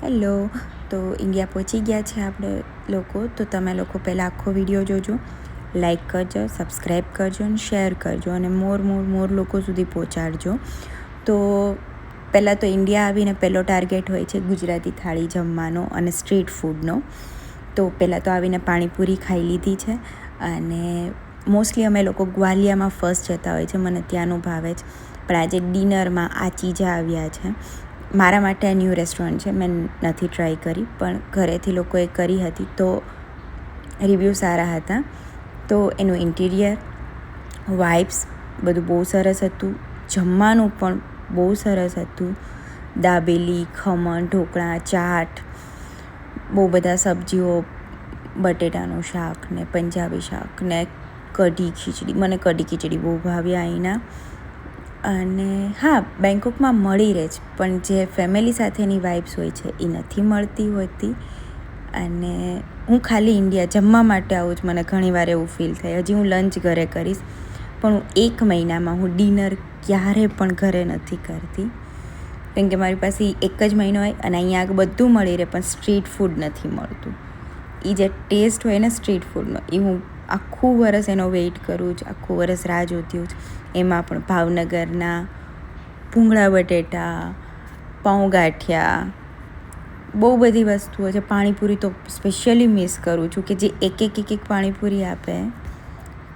Hello. તો India પહોંચી ગયા છે આપણે લોકો. તો તમે લોકો પહેલાં આખો વિડીયો જોજો, લાઈક કરજો, સબસ્ક્રાઈબ કરજો અને શેર કરજો અને મોર લોકો સુધી પહોંચાડજો. તો પહેલાં તો ઇન્ડિયા આવીને પહેલો ટાર્ગેટ હોય છે ગુજરાતી થાળી જમવાનો અને સ્ટ્રીટ ફૂડનો. તો પહેલાં તો આવીને પાણીપુરી ખાઈ લીધી છે અને મોસ્ટલી અમે લોકો ગ્વાલિયામાં ફર્સ્ટ જતા હોય છે, મને ત્યાંનું ભાવે છે. પણ આજે ડિનરમાં આ ચીજા આવ્યા છે. મારા માટે આ ન્યૂ રેસ્ટોરન્ટ છે, મેં નથી ટ્રાય કરી, પણ ઘરેથી લોકોએ કરી હતી તો રિવ્યૂ સારા હતા. તો એનું ઇન્ટિરિયર, વાઇબ્સ બધું બહુ સરસ હતું. જમવાનું પણ બહુ સરસ હતું. દાબેલી, ખમણ, ઢોકળા, ચાટ, બહુ બધા સબ્જીઓ, બટેટાનું શાક ને પંજાબી શાક ને કઢી ખીચડી. મને કઢી ખીચડી બહુ ભાવ્યા અહીંના. અને હા, બેંકોકમાં મળી રહે છે, પણ જે ફેમિલી સાથેની વાઇબ્સ હોય છે એ નથી મળતી હોતી. અને હું ખાલી ઇન્ડિયા જમવા માટે આવું જ, મને ઘણીવાર એવું ફીલ થાય. હજી હું લંચ ઘરે કરીશ, પણ હું 1 મહિનામાં હું ડિનર ક્યારે પણ ઘરે નથી કરતી, કેમ કે મારી પાસે એક જ મહિનો હોય અને અહીંયા આગળ બધું મળી રહે, પણ સ્ટ્રીટ ફૂડ નથી મળતું. એ જે ટેસ્ટ હોય ને સ્ટ્રીટ ફૂડનો, એ હું આખું વરસ એનો વેઇટ કરું છું, આખું વરસ રાહ જોતી હોઉં છું. એમાં પણ ભાવનગરના ભૂંગળા બટેટા, પાઉં ગાંઠિયા, બહુ બધી વસ્તુઓ છે. પાણીપુરી તો સ્પેશિયલી મિસ કરું છું કે જે એક પાણીપુરી આપે.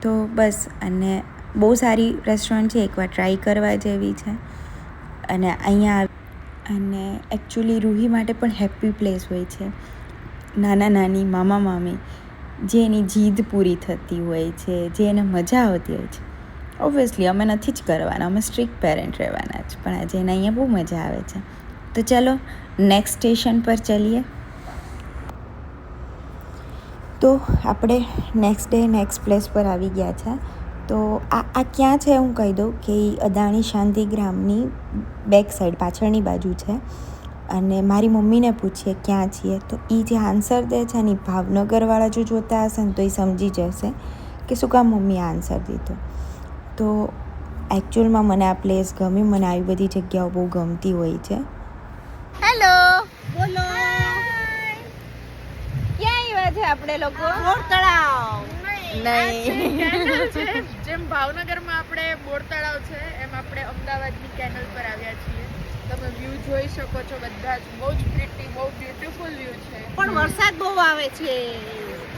તો બસ, અને બહુ સારી રેસ્ટોરન્ટ છે, એકવાર ટ્રાય કરવા જેવી છે. અને અહીંયા અને એકચ્યુઅલી રૂહી માટે પણ હેપી પ્લેસ હોય છે. નાના નાની, મામા મામી, જે એની જીદ પૂરી થતી હોય છે, જે એને મજા આવતી હોય છે. ઓબ્વિયસલી અમે નથી જ કરવાના, અમે સ્ટ્રિક્ટ પેરેન્ટ રહેવાના જ, પણ આજે એને અહીંયા બહુ મજા આવે છે. તો ચલો નેક્સ્ટ સ્ટેશન પર ચલીએ. તો આપણે નેક્સ્ટ ડે નેક્સ્ટ પ્લેસ પર આવી ગયા છે. તો આ ક્યાં છે હું કહી દઉં કે અદાણી શાંતિગ્રામની બેક સાઈડ, પાછળની બાજુ છે. અને મારી મમ્મીને પૂછીએ ક્યાં છીએ, તો એ જે આન્સર દે છે ને, ભાવનગરવાળા જો જોતા હશે ને તો એ સમજી જશે કે શું કામ મમ્મીએ આન્સર દીધો. તો એકચ્યુઅલમાં મને આ પ્લેસ ગમ્યું, મને આવી બધી જગ્યાઓ બહુ ગમતી હોય છે. હેલો, બોલો. ક્યાં આવ્યા છે આપણે લોકો? બોર તળાવ. નહીં, જેમ ભાવનગરમાં આપણે બોર તળાવ છે, એમ આપણે અમદાવાદની કેનલ પર આવ્યા છીએ. તમે વ્યૂ જોઈ શકો છો, બધા જ બહુ જ પ્રિટી, બહુ બ્યુટીફુલ વ્યૂ છે. પણ વરસાદ બહુ આવે છે.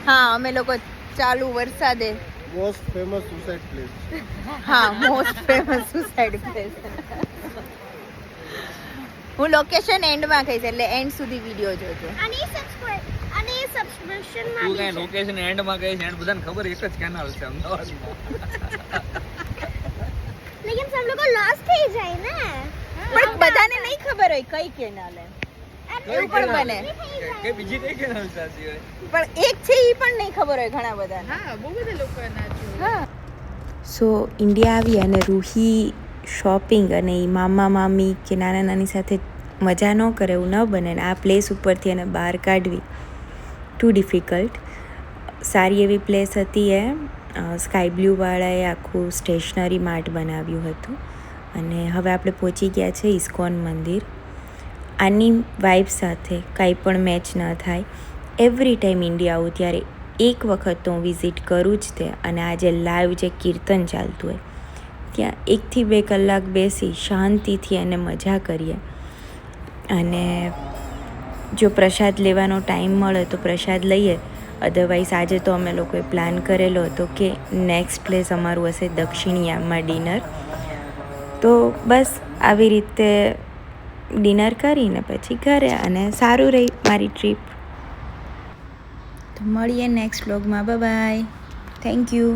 હા, અમે લોકો ચાલુ વરસાદે. Most famous suicide place. હા, મોસ્ટ ફેમસ સુસાઇડ પ્લેસ. હું લોકેશન એન્ડમાં કહીશ, એટલે એન્ડ સુધી વિડીયો જોજો. અને સબસ્ક્રિપ્શન તું કઈ લોકેશન એન્ડમાં કહીશ, એન્ડ બધાને ખબર એક જ કેનાલ છે અમદાવાદમાં. લેકિન સબ લોકો લોસ થઈ જાય ને. પણ બધાને નહીં ખબર હોય કઈ કેનાલ એમ. એવું પણ બને કે બીજી કઈ કેનાલ સાચી હોય, પણ એક છે એ પણ નહીં ખબર હોય ઘણા બધા. હા, બહુ બધા લોકો ના જોયું. હા. સો ઇન્ડિયા આવી અને રૂહી શોપિંગ અને એ મામા મામી કે નાના નાની સાથે મજા ન કરે એવું ન બને ને આ પ્લેસ ઉપરથી એને બહાર કાઢવી ટુ ડિફિકલ્ટ. સારી એવી પ્લેસ હતી એ. સ્કાય બ્લુવાળાએ આખું સ્ટેશનરી માર્ટ બનાવ્યું હતું. અને હવે આપણે પહોંચી ગયા છે ઇસ્કોન મંદિર. આની વાઇબ સાથે કાંઈ પણ મેચ ન થાય. એવરી ટાઈમ ઇન્ડિયા આવું ત્યારે એક વખત તો હું વિઝિટ કરું જ તે. અને આજે લાઈવ જે કીર્તન ચાલતું હોય ત્યાં 1 થી 2 કલાક બેસી શાંતિથી એને મજા કરીએ. અને જો પ્રસાદ લેવાનો ટાઈમ મળે તો પ્રસાદ લઈએ. અધરવાઇઝ આજે તો અમે લોકોએ પ્લાન કરેલો હતો કે નેક્સ્ટ પ્લેસ અમારું હશે દક્ષિણિયામાં ડિનર. તો બસ આવી રીતે ડિનર કરીને પછી ઘરે, અને સારું રહી મારી ટ્રીપ. તો મળીએ નેક્સ્ટ વ્લોગમાં. Bye bye, thank you.